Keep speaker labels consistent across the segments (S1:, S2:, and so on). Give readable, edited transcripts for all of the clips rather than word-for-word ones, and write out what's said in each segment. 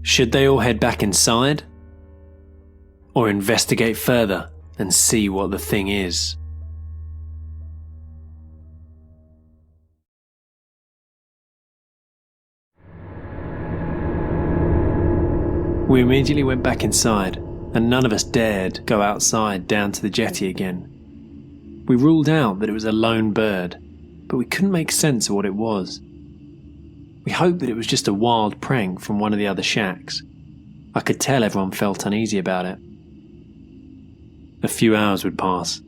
S1: Should they all head back inside? Or investigate further and see what the thing is? We immediately went back inside, and none of us dared go outside down to the jetty again. We ruled out that it was a lone bird, but we couldn't make sense of what it was. We hoped that it was just a wild prank from one of the other shacks. I could tell everyone felt uneasy about it. A few hours would pass.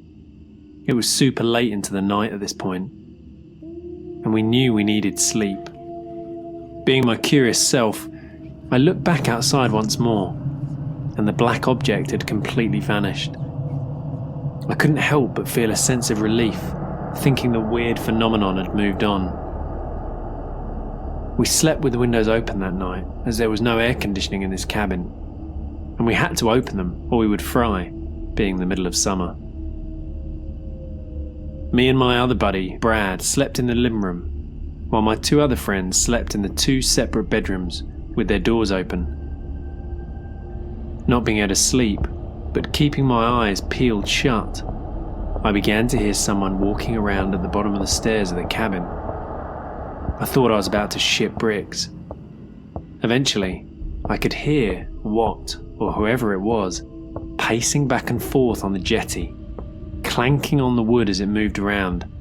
S1: It was super late into the night at this point, and we knew we needed sleep. Being my curious self, I looked back outside once more, and the black object had completely vanished. I couldn't help but feel a sense of relief, thinking the weird phenomenon had moved on. We slept with the windows open that night, as there was no air conditioning in this cabin, and we had to open them or we would fry, being the middle of summer. Me and my other buddy, Brad, slept in the living room, while my two other friends slept in the two separate bedrooms with their doors open. Not being able to sleep, but keeping my eyes peeled shut, I began to hear someone walking around at the bottom of the stairs of the cabin. I thought I was about to shit bricks. Eventually, I could hear what, or whoever it was, pacing back and forth on the jetty, clanking on the wood as it moved around.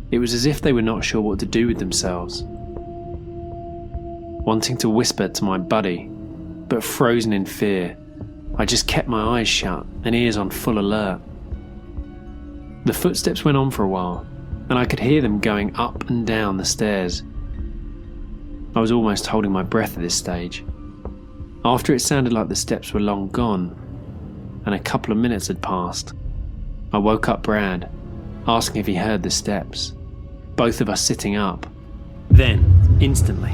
S1: It was as if they were not sure what to do with themselves. Wanting to whisper to my buddy, but frozen in fear, I just kept my eyes shut and ears on full alert. The footsteps went on for a while, and I could hear them going up and down the stairs. I was almost holding my breath at this stage. After it sounded like the steps were long gone, and a couple of minutes had passed, I woke up Brad, asking if he heard the steps, both of us sitting up. Then, instantly,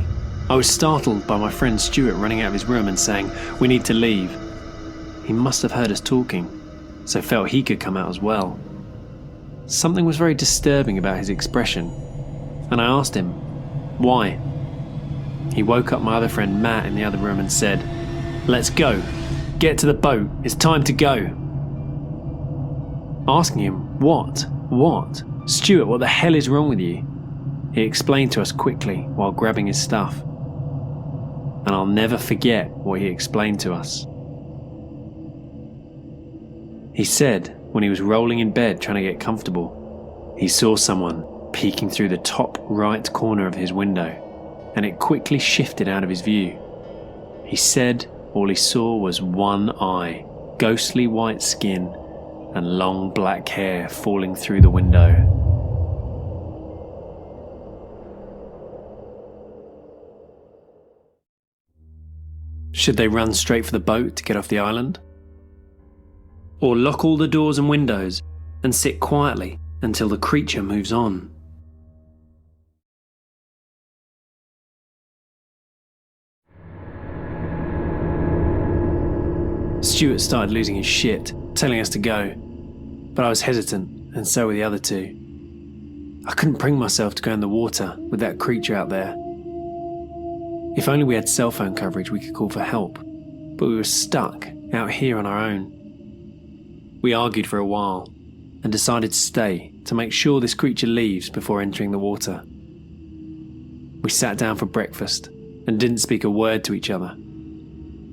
S1: I was startled by my friend Stuart running out of his room and saying, "We need to leave." He must have heard us talking, so felt he could come out as well. Something was very disturbing about his expression, and I asked him, "Why?" He woke up my other friend Matt in the other room and said, "Let's go. Get to the boat. It's time to go." Asking him, What? Stuart, what the hell is wrong with you?" He explained to us quickly while grabbing his stuff. And I'll never forget what he explained to us. He said when he was rolling in bed trying to get comfortable, he saw someone peeking through the top right corner of his window, and it quickly shifted out of his view. He said all he saw was one eye, ghostly white skin, and long black hair falling through the window. Should they run straight for the boat to get off the island? Or lock all the doors and windows and sit quietly until the creature moves on? Stuart started losing his shit, telling us to go, but I was hesitant, and so were the other two. I couldn't bring myself to go in the water with that creature out there. If only we had cell phone coverage we could call for help, but we were stuck out here on our own. We argued for a while and decided to stay to make sure this creature leaves before entering the water. We sat down for breakfast and didn't speak a word to each other.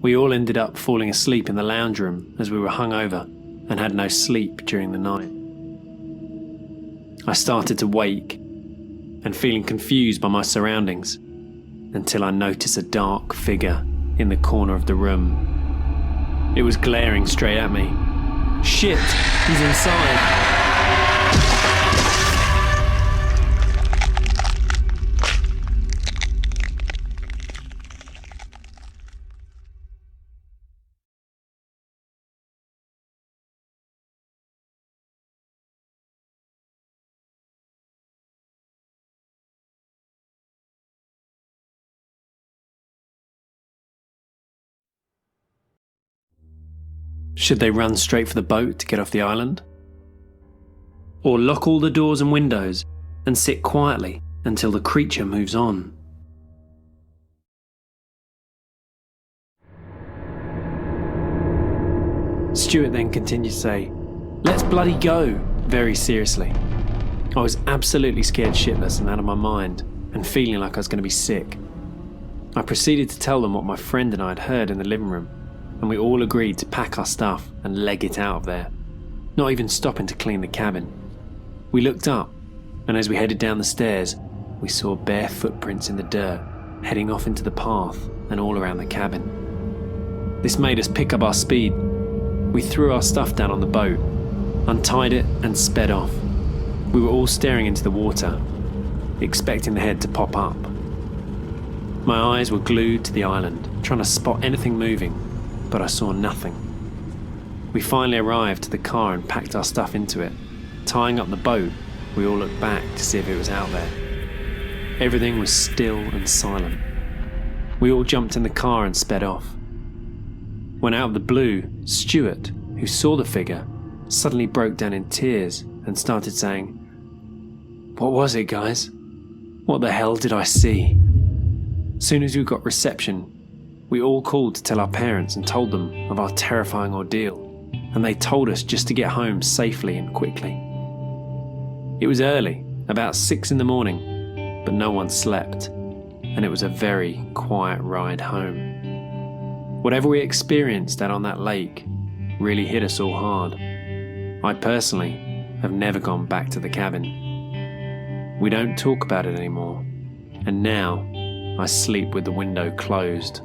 S1: We all ended up falling asleep in the lounge room as we were hungover and had no sleep during the night. I started to wake and feeling confused by my surroundings until I noticed a dark figure in the corner of the room. It was glaring straight at me. Shit, he's inside. Should they run straight for the boat to get off the island? Or lock all the doors and windows and sit quietly until the creature moves on? Stuart then continued to say, "Let's bloody go," very seriously. I was absolutely scared shitless and out of my mind, and feeling like I was going to be sick. I proceeded to tell them what my friend and I had heard in the living room, and we all agreed to pack our stuff and leg it out of there, not even stopping to clean the cabin. We looked up, and as we headed down the stairs, we saw bare footprints in the dirt, heading off into the path and all around the cabin. This made us pick up our speed. We threw our stuff down on the boat, untied it and sped off. We were all staring into the water, expecting the head to pop up. My eyes were glued to the island, trying to spot anything moving, but I saw nothing. We finally arrived to the car and packed our stuff into it. Tying up the boat, we all looked back to see if it was out there. Everything was still and silent. We all jumped in the car and sped off. When out of the blue, Stuart, who saw the figure, suddenly broke down in tears and started saying, "What was it, guys? What the hell did I see?" Soon as we got reception, we all called to tell our parents and told them of our terrifying ordeal, and they told us just to get home safely and quickly. It was early, about 6 in the morning, but no one slept, and it was a very quiet ride home. Whatever we experienced out on that lake really hit us all hard. I personally have never gone back to the cabin. We don't talk about it anymore, and now I sleep with the window closed.